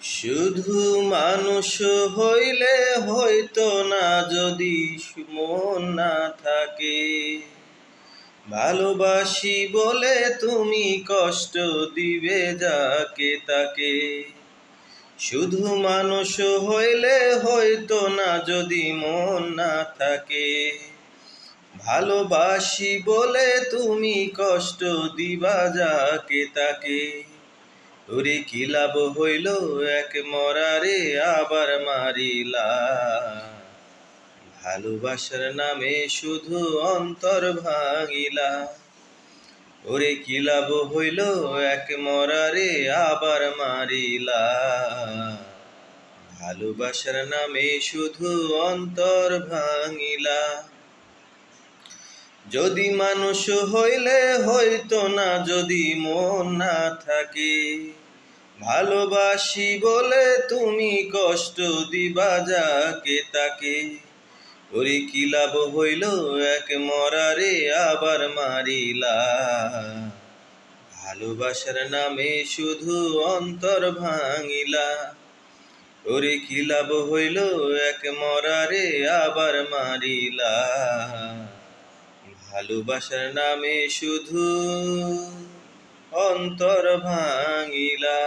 শুধু মানুষ হইলে হইতো না যদি মন না থাকে। ভালোবাসি বলে তুমি কষ্ট দিবে যাকে তাকে। শুধু মানুষ হইলে হইতো না যদি মন না থাকে। ভালোবাসি বলে তুমি কষ্ট দিবা যাকে তাকে। ওরে কি লাভ হইল এক মরারে আবার মারিলা। ভালোবাসার নামে শুধু অন্তর ভাঙিলা। ওরে কি লাভ হইল এক মরারে আবার মারিলা। ভালোবাসার নামে শুধু অন্তর ভাঙিলা। যদি মানুষ হইলে হইতো না যদি মন না থাকে। ভালোবাসি বলে তুমি কষ্ট দিবা যাকে তাকে। ওরে কি লাভ হইল এক মরারে আবার মারিলা। ভালোবাসার নামে শুধু অন্তর ভাঙিলা। ওরে কি লাভ হইল এক মরারে আবার মারিলা। ভালোবাসার নামে শুধু অন্তর ভাঙিলা।